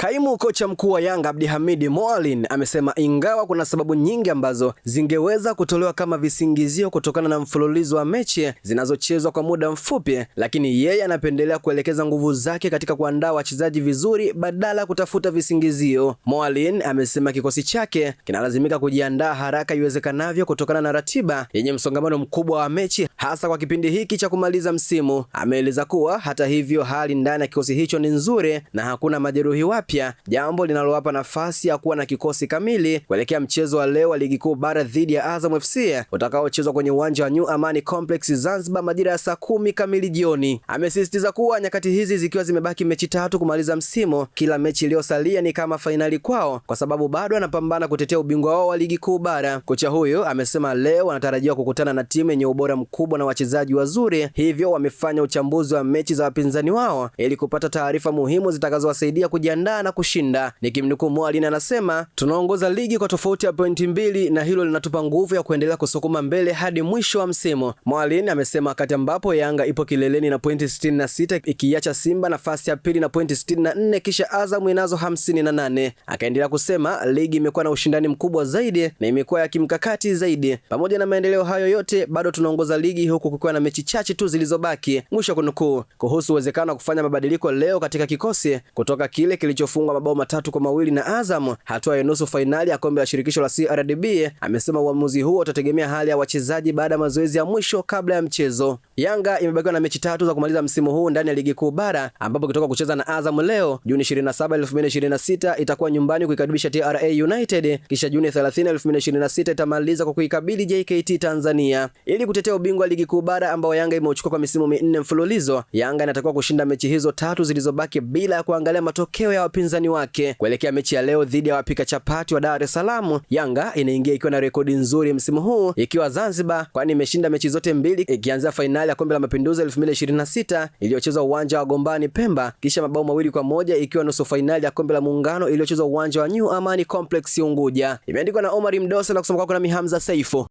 Kaimu kocha mkuu wa Yanga Abdulhamid Moalin amesema ingawa kuna sababu nyingi ambazo zingeweza kutolewa kama visingizio kutokana na mfululizo wa mechi zinazochezwa kwa muda mfupi, lakini yeye anapendelea kuelekeza nguvu zake katika kuandaa wachezaji vizuri badala ya kutafuta visingizio. Moalin amesema kikosi chake kinalazimika kujiandaa haraka iwezekanavyo kutokana na ratiba yenye msongamano mkubwa wa mechi hasa kwa kipindi hiki cha kumaliza msimu. Ameeleza kuwa hata hivyo hali ndani ya kikosi hicho ni nzuri na hakuna majeruhi wapya, jambo linalowapa nafasi ya kuwa na kikosi kamili kuelekea mchezo wa leo wa Ligi Kuu Bara dhidi ya Azam FC utakaochezwa kwenye uwanja wa New Amani Complex Zanzibar majira ya saa 10 kamili jioni. Amesisitiza kuwa nyakati hizi zikiwa zimebaki mechi 3 kumaliza msimu, kila mechi iliyosalia ni kama fainali kwao kwa sababu bado anapambana kutetea ubingwa wao wa Ligi Kuu Bara. Kocha huyo amesema leo wanatarajiwa kukutana na timu yenye ubora mkubwa na wachezaji wazuri, hivyo wamefanya uchambuzi wa mechi za wapinzani wao ili kupata taarifa muhimu zitakazowasaidia kujiandaa na kushinda. Nikimnukuu Moalin anasema, tunaongoza ligi kwa tofauti ya pointi 2 na hilo linatupa nguvu ya kuendelea kusukuma mbele hadi mwisho wa msimu. Moalin amesema wakati ambapo Yanga ipo kileleni na pointi 66 ikiacha Simba nafasi ya pili na pointi 64 kisha Azam inazo 58. Akaendelea kusema ligi imekuwa na ushindani mkubwa zaidi na imekuwa ya kimkakati zaidi. Pamoja na maendeleo hayo yote bado tunaongoza ligi huku kukiwa na mechi chache tu zilizobaki. Mwisho kunukuu. Kuhusu uwezekano wa kufanya mabadiliko leo katika kikosi kutoka kile kilichofungwa mabao 3-2 na Azam hatua ya nusu fainali ya kombe la shirikisho la CRDB, amesema uamuzi huo utategemea hali ya wachezaji baada ya mazoezi ya mwisho kabla ya mchezo. Yanga imebakiwa na mechi 3 za kumaliza msimu huu ndani ya Ligi Kuu Bara, ambapo kutoka kucheza na Azam leo Juni 27, 2026 itakuwa nyumbani kuikabisha TRA United, kisha Juni 30, 2026 itamaliza kwa kuikabili JKT Tanzania. Ili kutetea ubingwa wa Ligi Kuu Bara ambao Yanga imeuchukua kwa misimu 4 mfululizo, Yanga inatakiwa kushinda mechi hizo 3 zilizobaki bila ya kuangalia matokeo ya wapinzani wake. Kuelekea mechi ya leo dhidi ya wapika chapati wa Dar es Salaam, Yanga inaingia ikiwa na rekodi nzuri msimu huu ikiwa Zanzibar, kwani imeshinda mechi zote 2 ikianzia fainali ya Kombe la Mapinduzi 2026 iliyochezwa uwanja wa Gombani Pemba, kisha mabao 2-1 ikiwa nusu fainali ya Kombe la Muungano iliyochezwa uwanja wa New Amani Complex Unguja. Imeandikwa na Omar Mdosa na kusoma kwako na Hamza Saifo.